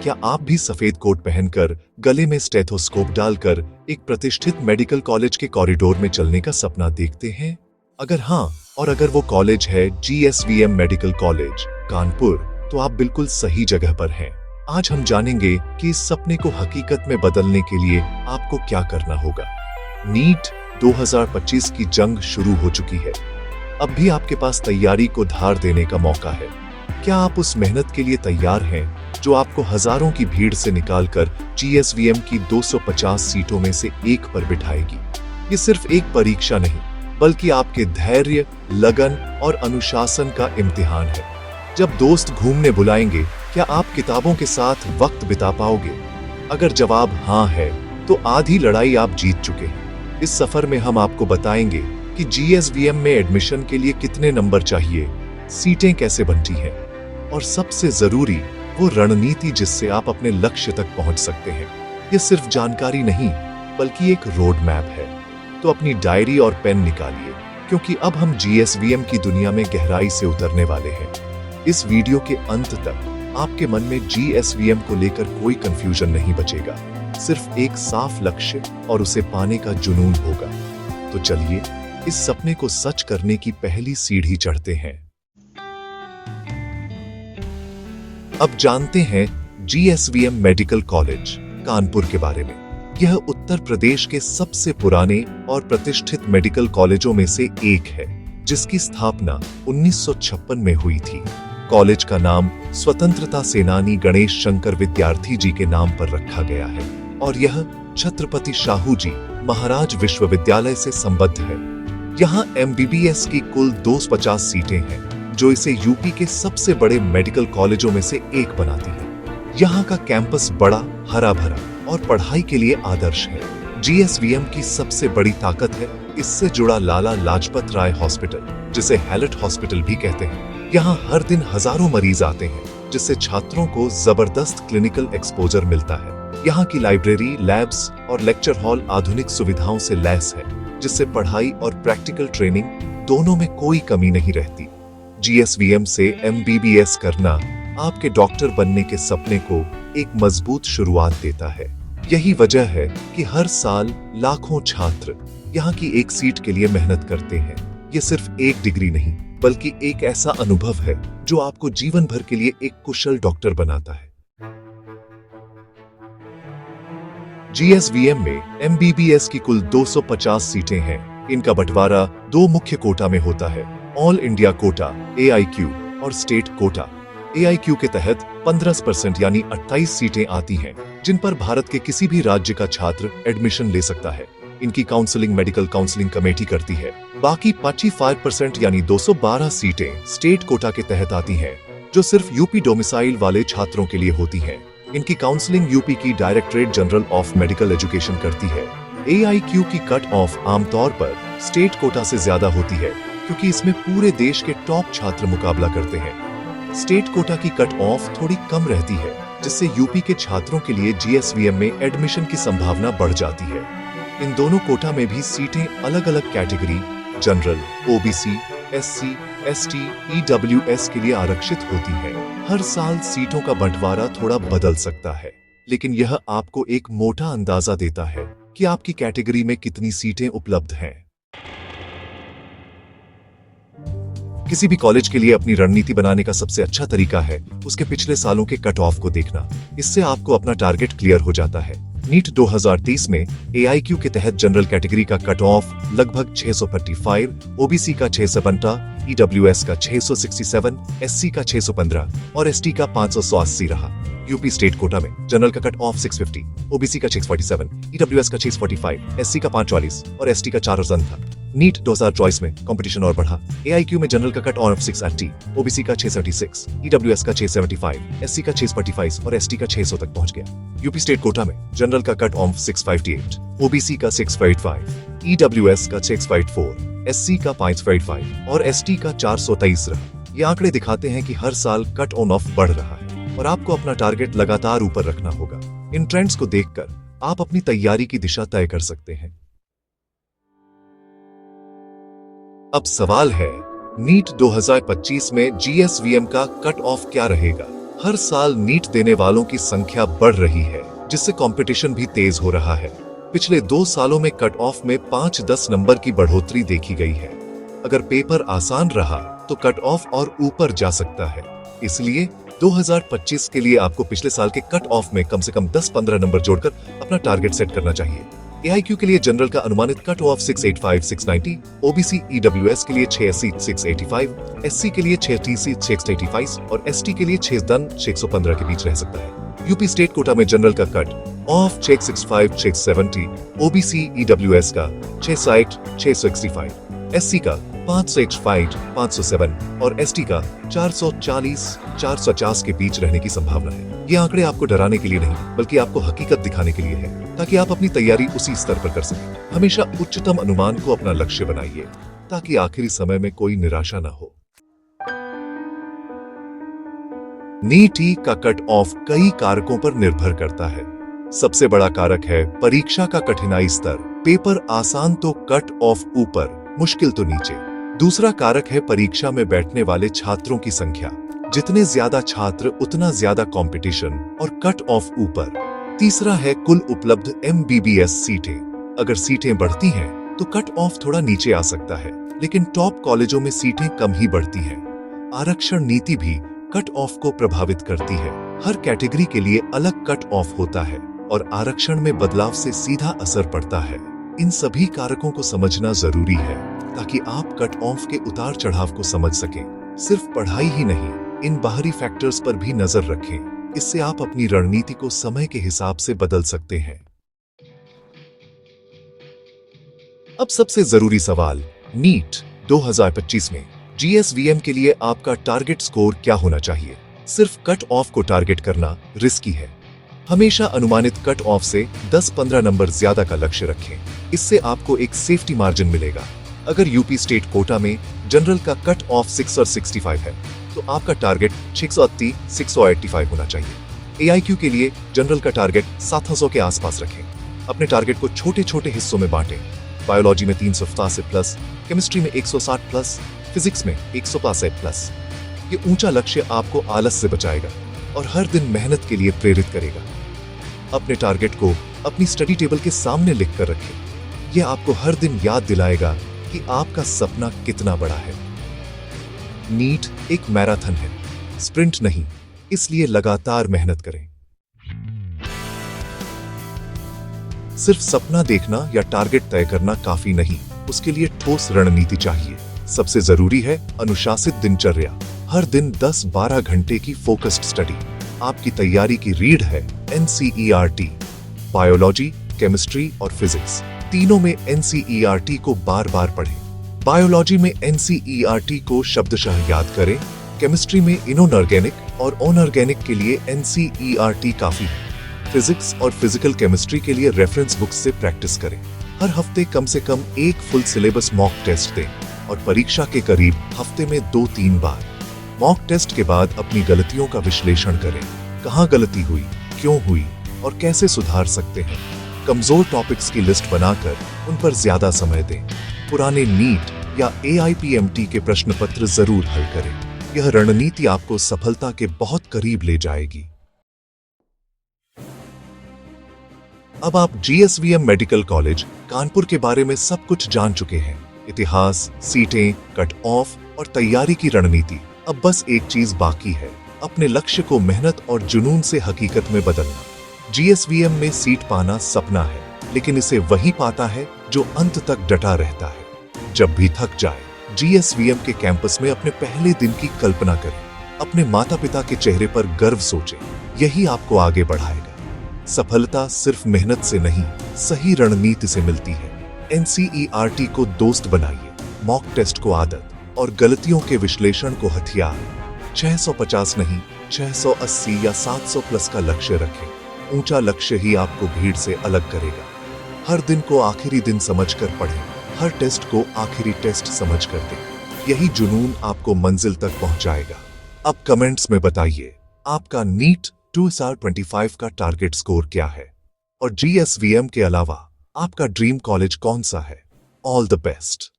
क्या आप भी सफेद कोट पहनकर, गले में स्टेथोस्कोप डालकर एक प्रतिष्ठित मेडिकल कॉलेज के कॉरिडोर में चलने का सपना देखते हैं? अगर हाँ, और अगर वो कॉलेज है GSVM मेडिकल कॉलेज कानपुर, तो आप बिल्कुल सही जगह पर हैं। आज हम जानेंगे कि इस सपने को हकीकत में बदलने के लिए आपको क्या करना होगा। नीट 2025 की जंग शुरू हो चुकी है। अब भी आपके पास तैयारी को धार देने का मौका है। क्या आप उस मेहनत के लिए तैयार हैं जो आपको हजारों की भीड़ से निकालकर GSVM की 250 सीटों में से एक पर बिठाएगी? ये सिर्फ एक परीक्षा नहीं, बल्कि आपके धैर्य, लगन और अनुशासन का इम्तिहान है। जब दोस्त घूमने बुलाएंगे, क्या आप किताबों के साथ वक्त बिता पाओगे? अगर जवाब हाँ है, तो आधी लड़ाई आप जीत चुके हैं। इस सफर में हम आपको बताएंगे कि GSVM में एडमिशन के लिए कितने नंबर चाहिए, सीटें कैसे बनती हैं, और सबसे जरूरी वो रणनीति जिससे आप अपने लक्ष्य तक पहुंच सकते हैं। ये सिर्फ जानकारी नहीं, बल्कि एक रोड मैप है। तो अपनी डायरी और पेन निकालिए, क्योंकि अब हम GSVM की दुनिया में गहराई से उतरने वाले हैं। इस वीडियो के अंत तक आपके मन में GSVM को लेकर कोई कंफ्यूजन नहीं बचेगा। सिर्फ एक साफ लक्ष्य और उसे पाने का जुनून होगा। तो चलिए इस सपने को सच करने की पहली सीढ़ी चढ़ते हैं। अब जानते हैं GSVM मेडिकल कॉलेज कानपुर के बारे में। यह उत्तर प्रदेश के सबसे पुराने और प्रतिष्ठित मेडिकल कॉलेजों में से एक है, जिसकी स्थापना 1956 में हुई थी। कॉलेज का नाम स्वतंत्रता सेनानी गणेश शंकर विद्यार्थी जी के नाम पर रखा गया है और यह छत्रपति शाहू जी महाराज विश्वविद्यालय से संबद्ध है। यहाँ MBBS की कुल 250 सीटें हैं, जो इसे यूपी के सबसे बड़े मेडिकल कॉलेजों में से एक बनाती है। यहाँ का कैंपस बड़ा, हरा भरा और पढ़ाई के लिए आदर्श है। GSVM की सबसे बड़ी ताकत है इससे जुड़ा लाला लाजपत राय हॉस्पिटल, जिसे हैलेट हॉस्पिटल भी कहते हैं। यहाँ हर दिन हजारों मरीज आते हैं, जिससे छात्रों को जबरदस्त क्लिनिकल एक्सपोजर मिलता है। यहाँ की लाइब्रेरी, लैब्स और लेक्चर हॉल आधुनिक सुविधाओं से लैस है, जिससे पढ़ाई और प्रैक्टिकल ट्रेनिंग दोनों में कोई कमी नहीं रहती। GSVM से MBBS करना आपके डॉक्टर बनने के सपने को एक मजबूत शुरुआत देता है। यही वजह है कि हर साल लाखों छात्र यहाँ की एक सीट के लिए मेहनत करते हैं। ये सिर्फ एक डिग्री नहीं, बल्कि एक ऐसा अनुभव है जो आपको जीवन भर के लिए एक कुशल डॉक्टर बनाता है। GSVM में MBBS की कुल 250 सीटें हैं। इनका बंटवारा दो मुख्य कोटा में होता है, ऑल इंडिया कोटा AIQ और स्टेट कोटा। AIQ के तहत 15% यानी 28 सीटें आती हैं, जिन पर भारत के किसी भी राज्य का छात्र एडमिशन ले सकता है। इनकी काउंसलिंग मेडिकल काउंसलिंग कमेटी करती है। बाकी 25% यानी 212 सीटें स्टेट कोटा के तहत आती हैं, जो सिर्फ यूपी डोमिसाइल वाले छात्रों के लिए होती हैं। इनकी काउंसलिंग यूपी की directorate general of medical education करती है। AIQ की कट ऑफ आमतौर पर स्टेट कोटा से ज्यादा होती है, क्योंकि इसमें पूरे देश के टॉप छात्र मुकाबला करते हैं। स्टेट कोटा की कट ऑफ थोड़ी कम रहती है, जिससे यूपी के छात्रों के लिए GSVM में एडमिशन की संभावना बढ़ जाती है। इन दोनों कोटा में भी सीटें अलग अलग category, general, OBC, SC, ST, EWS के लिए आरक्षित होती हैं। हर साल सीटों का बंटवारा थोड़ा बदल सकता है, लेकिन यह आपको एक मोटा अंदाजा देता है कि आपकी कैटेगरी में कितनी सीटें उपलब्ध हैं। किसी भी कॉलेज के लिए अपनी रणनीति बनाने का सबसे अच्छा तरीका है उसके पिछले सालों के कट ऑफ को देखना। इससे आपको अपना टारगेट क्लियर हो जाता है। नीट 2030 में AIQ के तहत जनरल कैटेगरी का कट ऑफ लगभग 645, OBC का 650, EWS का 667, SC का 615 और ST का 580 रहा। यूपी स्टेट कोटा में जनरल का कट ऑफ 650, OBC का 647, EWS का 645, SC का 544 और ST का 4 था। नीट 2024 में कंपटीशन और बढ़ा। AIQ में जनरल का कट ऑफ 680, OBC का 676, EWS का 675, SC का 645 और ST का 600 तक पहुंच गया। यूपी स्टेट कोटा में जनरल का कट ऑफ 658, OBC का 685, EWS का 654, SC का 585 और ST का 423 रहा। ये आंकड़े दिखाते हैं कि हर साल कट ऑन ऑफ बढ़ रहा है और आपको अपना टारगेट लगातार ऊपर रखना होगा। इन ट्रेंड्स को देखकर आप अपनी तैयारी की दिशा तय कर सकते हैं। अब सवाल है, नीट 2025 में GSVM का कट ऑफ क्या रहेगा? हर साल नीट देने वालों की संख्या बढ़ रही है, जिससे कंपटीशन भी तेज हो रहा है। पिछले 2 सालों में कट ऑफ में 5-10 नंबर की बढ़ोतरी देखी गई है। अगर पेपर आसान रहा तो कट ऑफ और ऊपर जा सकता है। इसलिए 2025 के लिए आपको पिछले साल के कट ऑफ में कम से कम 10-15 नंबर जोड़कर अपना टारगेट सेट करना चाहिए। AIQ के लिए जनरल का अनुमानित कट ऑफ 685-690, OBC EWS के लिए 680-685, SC के लिए 680-685 और ST के लिए 610-615 के बीच रह सकता है। यूपी स्टेट कोटा में जनरल का कट ऑफ 665-670, OBC EWS का 660-665, SC का 565-507 और ST का 440-450 के बीच रहने की संभावना है। ये आंकड़े आपको डराने के लिए नहीं, बल्कि आपको हकीकत दिखाने के लिए है, ताकि आप अपनी तैयारी उसी स्तर पर कर सकें। हमेशा उच्चतम अनुमान को अपना लक्ष्य बनाइए, ताकि आखिरी समय में कोई निराशा न हो। नीट का कट ऑफ कई कारकों पर निर्भर करता है। सबसे बड़ा कारक है परीक्षा का कठिनाई स्तर। पेपर आसान तो कट ऑफ ऊपर, मुश्किल तो नीचे। दूसरा कारक है परीक्षा में बैठने वाले छात्रों की संख्या। जितने ज्यादा छात्र उतना ज्यादा कंपटीशन और कट ऑफ ऊपर। तीसरा है कुल उपलब्ध MBBS सीटें। अगर सीटें बढ़ती हैं तो कट ऑफ थोड़ा नीचे आ सकता है, लेकिन टॉप कॉलेजों में सीटें कम ही बढ़ती हैं। आरक्षण नीति भी कट ऑफ को प्रभावित करती है। हर कैटेगरी के लिए अलग कट ऑफ होता है और आरक्षण में बदलाव से सीधा असर पड़ता है। इन सभी कारकों को समझना जरूरी है, ताकि आप कट ऑफ के उतार चढ़ाव को समझ सकें। सिर्फ पढ़ाई ही नहीं, इन बाहरी फैक्टर्स पर भी नजर रखें। इससे आप अपनी रणनीति को समय के हिसाब से बदल सकते हैं। अब सबसे जरूरी सवाल, नीट 2025 में GSVM के लिए आपका टारगेट स्कोर क्या होना चाहिए? सिर्फ कट ऑफ को टारगेट करना रिस्की है। हमेशा अनुमानित कट ऑफ से 10-15 नंबर ज्यादा का लक्ष्य रखें। इससे आपको एक सेफ्टी मार्जिन मिलेगा। अगर यूपी स्टेट कोटा में जनरल का कट ऑफ 6 और 65 है, तो आपका टारगेट 680-685 होना चाहिए। AIQ के लिए जनरल का टारगेट 700 के आसपास रखें। अपने टारगेट को छोटे छोटे हिस्सों में बांटें। बायोलॉजी में 387 प्लस, केमिस्ट्री में 160 प्लस, फिजिक्स में 165 प्लस। ये ऊंचा लक्ष्य आपको आलस से बचाएगा और हर दिन मेहनत के लिए प्रेरित करेगा। अपने टारगेट को अपनी स्टडी टेबल के सामने लिख कर रखें। यह आपको हर दिन याद दिलाएगा कि आपका सपना कितना बड़ा है। नीट एक मैराथन है, स्प्रिंट नहीं, इसलिए लगातार मेहनत करें। सिर्फ सपना देखना या टारगेट तय करना काफी नहीं, उसके लिए ठोस रणनीति चाहिए। सबसे जरूरी है अनुशासित दिनचर्या। हर दिन 10-12 घंटे की फोकस्ड स्टडी। आपकी तैयारी की रीढ़ है NCERT। बायोलॉजी, केमिस्ट्री और फिजिक्स तीनों में NCERT को बार बार पढ़ें। बायोलॉजी में NCERT को शब्दशः याद करें। केमिस्ट्री में इनऑर्गेनिक और ऑनऑर्गेनिक के लिए NCERT काफी है। फिजिक्स और फिजिकल केमिस्ट्री के लिए रेफरेंस बुक्स से प्रैक्टिस करें। हर हफ्ते कम से कम एक फुल सिलेबस मॉक टेस्ट दें और परीक्षा के करीब हफ्ते में 2-3 बार। मॉक टेस्ट के बाद अपनी गलतियों का विश्लेषण करें। कहाँ गलती हुई, क्यों हुई और कैसे सुधार सकते हैं। कमजोर टॉपिक्स की लिस्ट बनाकर उन पर ज्यादा समय दें। पुराने नीट या AIPMT के प्रश्न पत्र जरूर हल करें। यह रणनीति आपको सफलता के बहुत करीब ले जाएगी। अब आप GSVM मेडिकल कॉलेज कानपुर के बारे में सब कुछ जान चुके हैं। इतिहास, सीटें, कट ऑफ और तैयारी की रणनीति। अब बस एक चीज बाकी है, अपने लक्ष्य को मेहनत और जुनून से हकीकत में बदलना। GSVM में सीट पाना सपना है, लेकिन इसे वही पाता है जो अंत तक डटा रहता है। जब भी थक जाए, GSVM के कैंपस में अपने पहले दिन की कल्पना करें। अपने माता पिता के चेहरे पर गर्व सोचें। यही आपको आगे बढ़ाएगा। सफलता सिर्फ मेहनत से नहीं, सही रणनीति से मिलती है। NCERT को दोस्त बनाइए, मॉक टेस्ट को आदत और गलतियों के विश्लेषण को हथियार। 650 नहीं, 680 या 700 प्लस का लक्ष्य रखें। ऊंचा लक्ष्य ही आपको भीड़ से अलग करेगा। हर दिन को आखिरी दिन समझकर पढ़ें। हर टेस्ट को आखिरी टेस्ट समझकर दें। यही जुनून आपको मंजिल तक पहुंचाएगा। अब कमेंट्स में बताइए, आपका नीट 2025 का टारगेट स्कोर क्या है और GSVM के अलावा आपका ड्रीम कॉलेज कौन सा है? All the best.